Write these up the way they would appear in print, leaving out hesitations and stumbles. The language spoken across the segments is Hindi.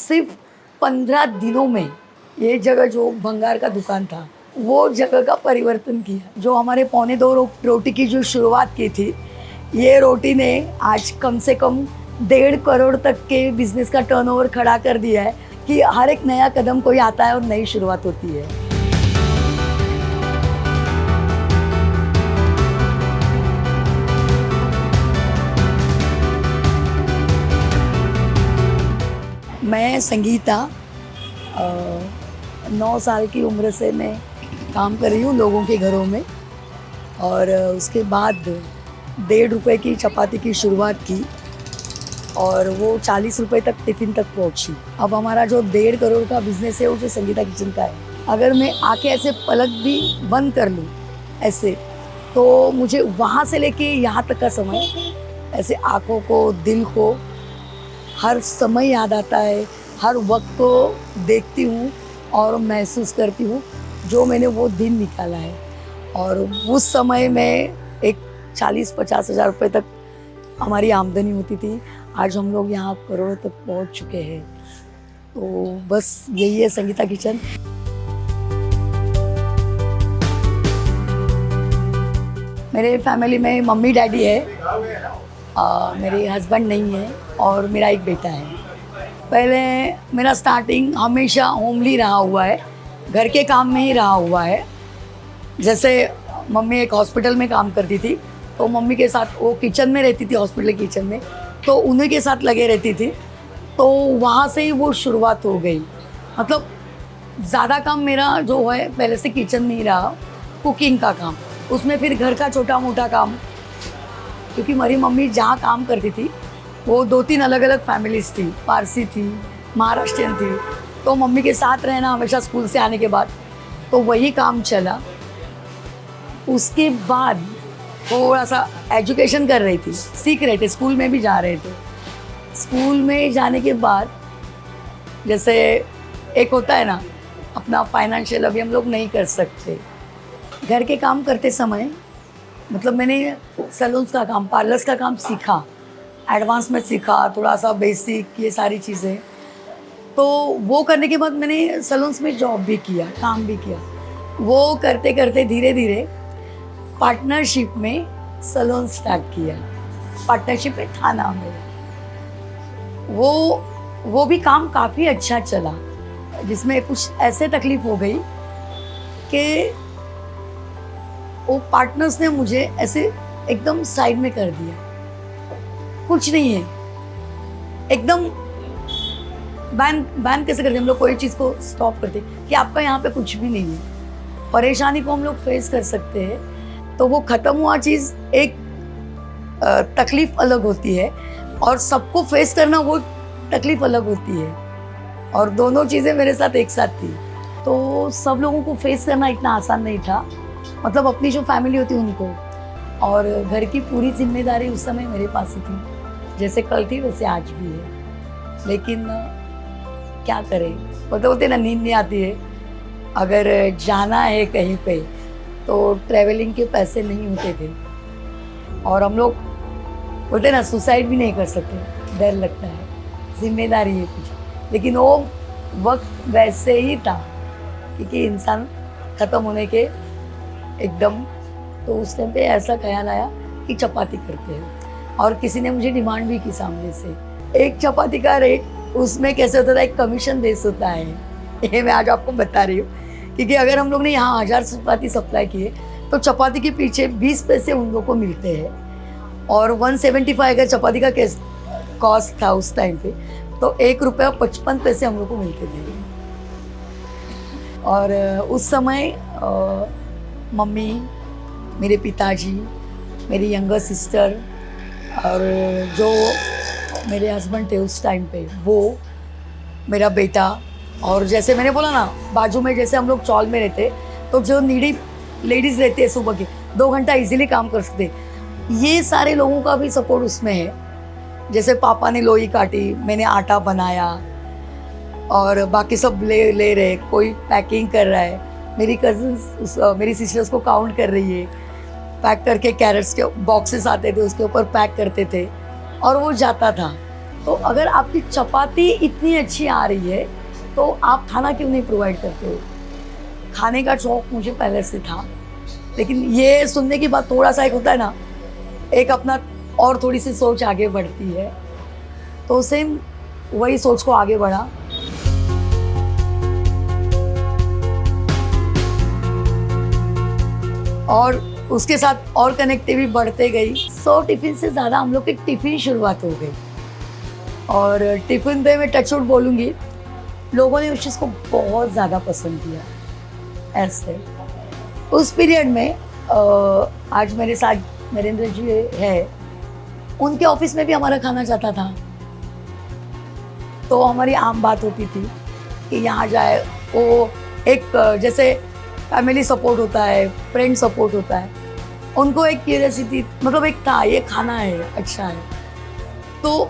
सिर्फ 15 दिनों में ये जगह जो भंगार का दुकान था वो जगह का परिवर्तन किया। जो हमारे पौने 2 रोटी की जो शुरुआत की थी, ये रोटी ने आज कम से कम 1.5 करोड़ तक के बिजनेस का टर्नओवर खड़ा कर दिया है कि हर एक नया कदम कोई आता है और नई शुरुआत होती है। मैं संगीता 9 साल की उम्र से मैं काम कर रही हूँ लोगों के घरों में, और उसके बाद 1.5 रुपए की चपाती की शुरुआत की और वो 40 रुपए तक टिफ़िन तक पहुँची। अब हमारा जो 1.5 करोड़ का बिज़नेस है वो जो संगीता किचन का है। अगर मैं आके ऐसे पलक भी बंद कर लूँ ऐसे, तो मुझे वहाँ से लेके यहाँ तक का समय ऐसे आँखों को, दिल को हर समय याद आता है। हर वक्त को देखती हूँ और महसूस करती हूँ जो मैंने वो दिन निकाला है। और उस समय में एक 40-50 हज़ार रुपये तक हमारी आमदनी होती थी। आज हम लोग यहाँ करोड़ों तक पहुँच चुके हैं। तो बस यही है संगीता किचन। मेरे फैमिली में मम्मी डैडी है, मेरे हस्बैंड नहीं है और मेरा एक बेटा है। पहले मेरा स्टार्टिंग हमेशा होमली रहा हुआ है, घर के काम में ही रहा हुआ है। जैसे मम्मी एक हॉस्पिटल में काम करती थी, तो मम्मी के साथ वो किचन में रहती थी, हॉस्पिटल किचन में, तो उन्हीं के साथ लगे रहती थी। तो वहाँ से ही वो शुरुआत हो गई। मतलब ज़्यादा काम मेरा जो है पहले से किचन में ही रहा, कुकिंग का काम, उसमें फिर घर का छोटा मोटा काम, क्योंकि मेरी मम्मी जहाँ काम करती थी वो 2-3 अलग अलग फैमिलीज़ थी, पारसी थी, महाराष्ट्रियन थी। तो मम्मी के साथ रहना हमेशा स्कूल से आने के बाद, तो वही काम चला। उसके बाद थोड़ा सा एजुकेशन कर रही थी, सीख रहे थे, स्कूल में भी जा रहे थे। स्कूल में जाने के बाद जैसे एक होता है ना अपना फाइनेंशियल, अभी हम लोग नहीं कर सकते। घर के काम करते समय मतलब मैंने सैलून्स का काम, पार्लर्स का काम सीखा, एडवांस में सीखा, थोड़ा सा बेसिक, ये सारी चीज़ें। तो वो करने के बाद मैंने सैलून्स में जॉब भी किया, काम भी किया। वो करते करते धीरे धीरे पार्टनरशिप में सैलून स्टार्ट किया। पार्टनरशिप में था नाम मेरा। वो भी काम काफ़ी अच्छा चला, जिसमें कुछ ऐसे तकलीफ हो गई कि वो पार्टनर्स ने मुझे ऐसे एकदम साइड में कर दिया। कुछ नहीं है, एकदम बैन कैसे करते हम लोग, कोई चीज़ को स्टॉप करते कि आपका यहाँ पे कुछ भी नहीं है। परेशानी को हम लोग फेस कर सकते हैं, तो वो ख़त्म हुआ चीज़ एक तकलीफ़ अलग होती है, और सबको फेस करना वो तकलीफ़ अलग होती है, और दोनों चीज़ें मेरे साथ एक साथ थी। तो सब लोगों को फेस करना इतना आसान नहीं था, मतलब अपनी जो फैमिली होती उनको, और घर की पूरी जिम्मेदारी उस समय मेरे पास ही थी। जैसे कल थी वैसे आज भी है, लेकिन क्या करें, बोलते ना नींद नहीं आती है। अगर जाना है कहीं पे तो ट्रैवलिंग के पैसे नहीं होते थे, और हम लोग बोलते ना सुसाइड भी नहीं कर सकते, डर लगता है, जिम्मेदारी है कुछ। लेकिन वो वक्त वैसे ही था क्योंकि इंसान ख़त्म होने के एकदम, तो उस टाइम पे ऐसा ख्याल आया कि चपाती करते हैं। और किसी ने मुझे डिमांड भी की सामने से। एक चपाती का रेट उसमें कैसे होता था, एक कमीशन बेस होता है। ये मैं आज आपको बता रही हूँ, क्योंकि अगर हम लोग ने यहाँ 1000 चपाती सप्लाई किए तो चपाती के पीछे 20 पैसे उन लोगों को मिलते हैं, और 175 अगर चपाती का कॉस्ट था उस टाइम पे, तो 1 रुपया 55 पैसे हम लोग को मिलते थे। और उस समय मम्मी, मेरे पिताजी, मेरी यंगर सिस्टर, और जो मेरे हस्बैंड थे उस टाइम पे, वो, मेरा बेटा, और जैसे मैंने बोला ना बाजू में जैसे हम लोग चौल में रहते, तो जो नीडी लेडीज़ रहती है सुबह के 2 घंटा इजीली काम कर सकते, ये सारे लोगों का भी सपोर्ट उसमें है। जैसे पापा ने लोई काटी, मैंने आटा बनाया, और बाकी सब ले रहे, कोई पैकिंग कर रहा है, मेरी कज़न्स मेरी सिस्टर्स को काउंट कर रही है, पैक करके कैरेट्स के बॉक्सेस आते थे उसके ऊपर पैक करते थे, और वो जाता था। तो अगर आपकी चपाती इतनी अच्छी आ रही है तो आप खाना क्यों नहीं प्रोवाइड करते हो? खाने का शौक मुझे पहले से था, लेकिन ये सुनने के बाद थोड़ा सा एक होता है ना, एक अपना और थोड़ी सी सोच आगे बढ़ती है, तो सेम वही सोच को आगे बढ़ा। और उसके साथ और कनेक्टिविटी बढ़ते गई। 100 टिफ़िन से ज़्यादा हम लोग की टिफ़िन शुरुआत हो गई, और टिफ़िन पे मैं टच वुड बोलूँगी, लोगों ने उस चीज़ को बहुत ज़्यादा पसंद किया। ऐसे उस पीरियड में आज मेरे साथ नरेंद्र जी है, उनके ऑफिस में भी हमारा खाना जाता था, तो हमारी आम बात होती थी कि यहाँ जाए। वो एक जैसे फैमिली सपोर्ट होता है, फ्रेंड सपोर्ट होता है, उनको एक क्यूरियोसिटी, मतलब एक था ये खाना है, अच्छा है, तो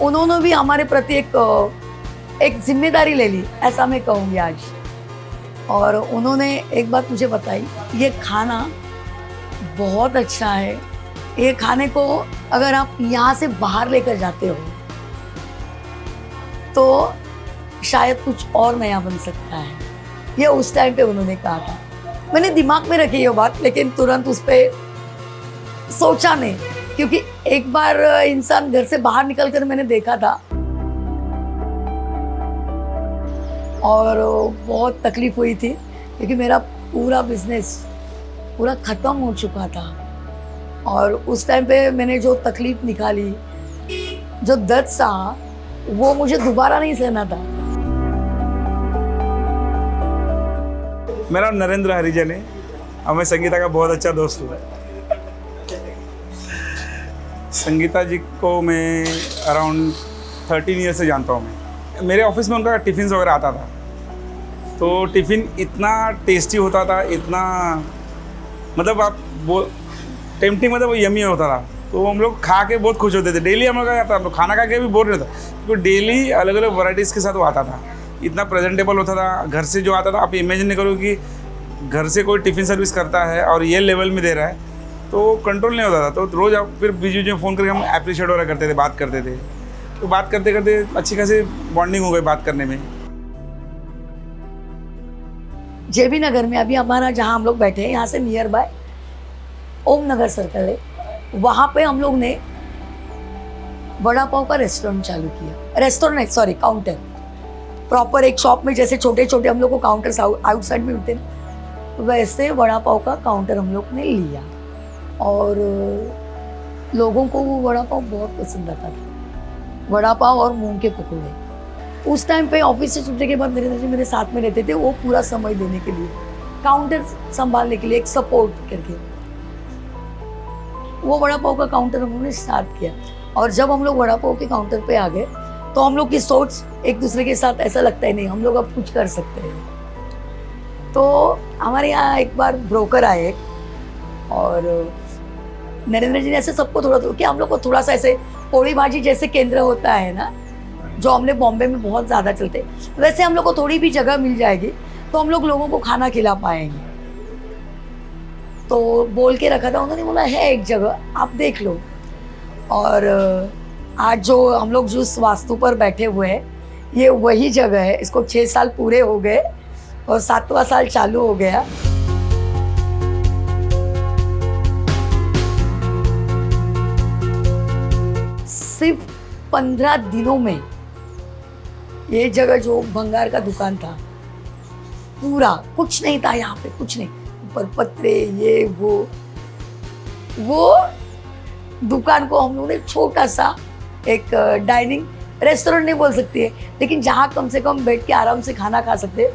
उन्होंने भी हमारे प्रति एक जिम्मेदारी ले ली, ऐसा मैं कहूँगी आज। और उन्होंने एक बात मुझे बताई, ये खाना बहुत अच्छा है, ये खाने को अगर आप यहाँ से बाहर लेकर जाते हो तो शायद कुछ और नया बन सकता है। ये उस टाइम पे उन्होंने कहा था। मैंने दिमाग में रखी ये बात, लेकिन तुरंत उस पर सोचा नहीं, क्योंकि एक बार इंसान घर से बाहर निकल कर मैंने देखा था और बहुत तकलीफ हुई थी, क्योंकि मेरा पूरा बिजनेस पूरा ख़त्म हो चुका था। और उस टाइम पे मैंने जो तकलीफ निकाली, जो दर्द सहा, वो मुझे दोबारा नहीं सहना था। मेरा नरेंद्र हरिजन है और मैं संगीता का बहुत अच्छा दोस्त हूँ। संगीता जी को मैं अराउंड 13 ईयर से जानता हूँ। मैं मेरे ऑफिस में उनका टिफ़िन वगैरह आता था, तो टिफ़िन इतना टेस्टी होता था, इतना मतलब आप वो टेम्पटिंग, मतलब वो यमी होता था, तो हम लोग खा के बहुत खुश होते थे। डेली हम लोग आता, हम लोग खाना खा के भी बोर नहीं था, क्योंकि डेली अलग अलग वैराइटीज़ के साथ वो आता था, इतना प्रेजेंटेबल होता था। घर से जो आता था, आप इमेजिन नहीं करो कि घर से कोई टिफ़िन सर्विस करता है और ये लेवल में दे रहा है, तो कंट्रोल नहीं होता था। तो रोज़ आप फिर बीच में फ़ोन करके हम अप्रिशिएट वगैरह करते थे, बात करते थे, तो बात करते करते अच्छी खासी बॉन्डिंग हो गई बात करने में। JB नगर में अभी हमारा जहाँ हम लोग बैठे हैं, यहाँ से near by Om Nagar circle है, वहाँ पे हम लोग ने वड़ा पाव का रेस्टोरेंट चालू किया। रेस्टोरेंट सॉरी, काउंटर, प्रॉपर एक शॉप में जैसे छोटे छोटे हम लोग को काउंटर्स आउटसाइड में मिलते हैं, वैसे वड़ा पाव का काउंटर हम लोग ने लिया। और लोगों को वो वड़ा पाव बहुत पसंद आता था, वड़ा पाव और मूंग के पकौड़े। उस टाइम पे ऑफिस से छुट्टी के बाद नरेंद्र जी मेरे साथ में रहते थे, वो पूरा समय देने के लिए, काउंटर संभालने के लिए, एक सपोर्ट करके वो वड़ा पाव का काउंटर हम लोगों ने स्टार्ट किया। और जब हम लोग वड़ा पाव के काउंटर पे आ गए, तो हम लोग की सोच एक दूसरे के साथ ऐसा लगता ही नहीं, हम लोग अब कुछ कर सकते हैं। तो हमारे यहाँ एक बार ब्रोकर आए और नरेंद्र जी ने ऐसे सबको थोड़ा कि हम लोग को थोड़ा सा ऐसे पोड़ी भाजी जैसे केंद्र होता है ना, जो हमने बॉम्बे में बहुत ज़्यादा चलते, वैसे हम लोग को थोड़ी भी जगह मिल जाएगी तो हम लोग लोगों को खाना खिला पाएंगे। तो बोल के रखा था, उन्होंने बोला है एक जगह आप देख लो। और आज जो हम लोग जिस वास्तु पर बैठे हुए हैं, ये वही जगह है। इसको 6 साल पूरे हो गए और 7वां साल चालू हो गया। सिर्फ 15 दिनों में ये जगह, जो भंगार का दुकान था, पूरा कुछ नहीं था यहाँ पे, कुछ नहीं, ऊपर पत्रे ये वो दुकान को हम लोगों ने छोटा सा एक डाइनिंग रेस्टोरेंट नहीं बोल सकती है, लेकिन जहाँ कम से कम बैठ के आराम से खाना खा सकते,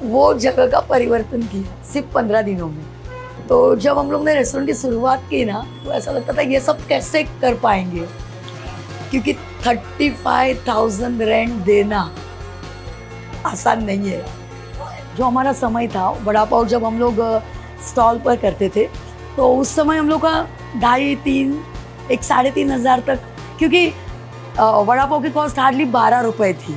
वो जगह का परिवर्तन किया सिर्फ 15 दिनों में। तो जब हम लोग ने रेस्टोरेंट की शुरुआत की ना, तो ऐसा लगता था ये सब कैसे कर पाएंगे, क्योंकि 35,000 रेंट देना आसान नहीं है। जो हमारा समय था, वड़ा पाव जब हम लोग स्टॉल पर करते थे, तो उस समय हम लोग का 2,500, 3,000, 3,500 तक, क्योंकि वड़ा पाव की कॉस्ट हार्डली 12 रुपये थी।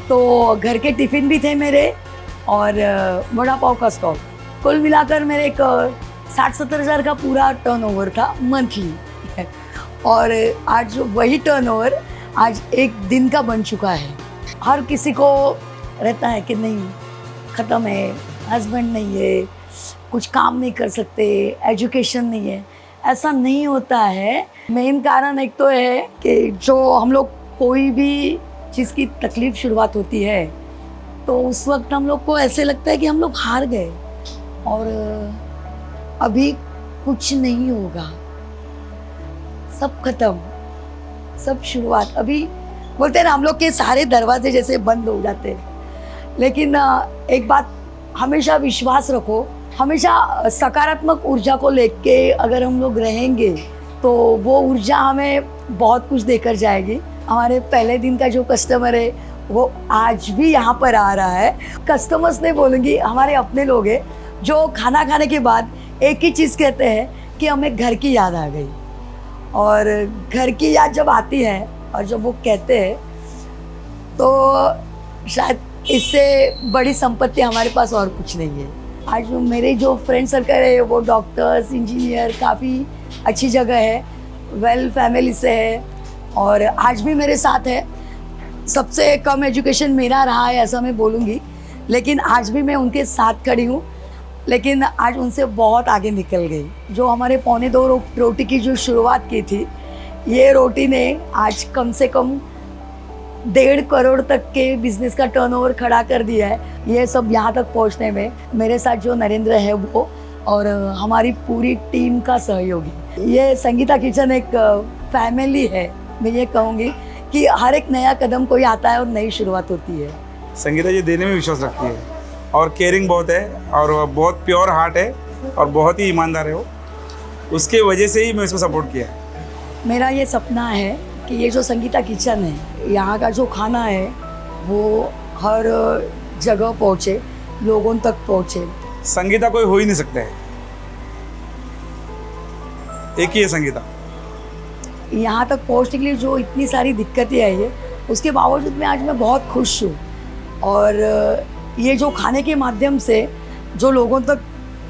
तो घर के टिफ़िन भी थे मेरे और वड़ा पाव का स्टॉल, कुल मिलाकर मेरे एक 60-70 हज़ार का पूरा टर्नओवर था मंथली। और आज वही टर्नओवर आज एक दिन का बन चुका है। हर किसी को रहता है कि नहीं ख़त्म है, हस्बैंड नहीं है, कुछ काम नहीं कर सकते, एजुकेशन नहीं है। ऐसा नहीं होता है। मेन कारण एक तो है कि जो हम लोग कोई भी चीज़ की तकलीफ़ शुरुआत होती है तो उस वक्त हम लोग को ऐसे लगता है कि हम लोग हार गए और अभी कुछ नहीं होगा, सब खत्म, सब शुरुआत। अभी बोलते हैं ना हम लोग के सारे दरवाजे जैसे बंद हो जाते हैं। लेकिन एक बात हमेशा विश्वास रखो, हमेशा सकारात्मक ऊर्जा को लेके अगर हम लोग रहेंगे तो वो ऊर्जा हमें बहुत कुछ देकर जाएगी। हमारे पहले दिन का जो कस्टमर है वो आज भी यहाँ पर आ रहा है। कस्टमर्स नहीं बोलूँगी, हमारे अपने लोग हैं जो खाना खाने के बाद एक ही चीज़ कहते हैं कि हमें घर की याद आ गई। और घर की याद जब आती है और जब वो कहते हैं तो शायद इससे बड़ी संपत्ति हमारे पास और कुछ नहीं है। आज मेरे जो फ्रेंड सर्कल है वो डॉक्टर्स, इंजीनियर, काफ़ी अच्छी जगह है, वेल फैमिली से है और आज भी मेरे साथ है। सबसे कम एजुकेशन मेरा रहा है ऐसा मैं बोलूँगी, लेकिन आज भी मैं उनके साथ खड़ी हूँ। लेकिन आज उनसे बहुत आगे निकल गई। जो हमारे 2.25 रोटी की जो शुरुआत की थी, ये रोटी ने आज कम से कम 1.5 करोड़ तक के बिजनेस का टर्नओवर खड़ा कर दिया है। ये सब यहाँ तक पहुँचने में मेरे साथ जो नरेंद्र है वो और हमारी पूरी टीम का सहयोगी। ये संगीता किचन एक फैमिली है। मैं ये कहूँगी कि हर एक नया कदम कोई आता है और नई शुरुआत होती है। संगीता जी देने में विश्वास रखती है और केयरिंग बहुत है और बहुत प्योर हार्ट है और बहुत ही ईमानदार है वो। उसके वजह से ही मैं उसको सपोर्ट किया है। मेरा ये सपना है कि ये जो संगीता किचन है, यहाँ का जो खाना है वो हर जगह पहुँचे, लोगों तक पहुँचे। संगीता कोई हो ही नहीं सकता है, एक ही है संगीता। यहाँ तक पहुँचने के लिए जो इतनी सारी दिक्कतें आई है उसके बावजूद में आज मैं बहुत खुश हूँ। और ये जो खाने के माध्यम से जो लोगों तक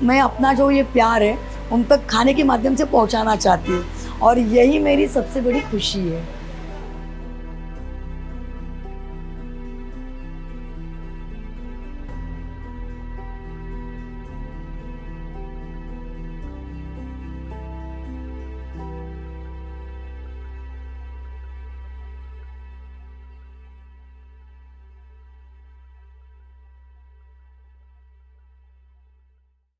मैं अपना जो ये प्यार है उन तक खाने के माध्यम से पहुँचाना चाहती हूँ और यही मेरी सबसे बड़ी खुशी है।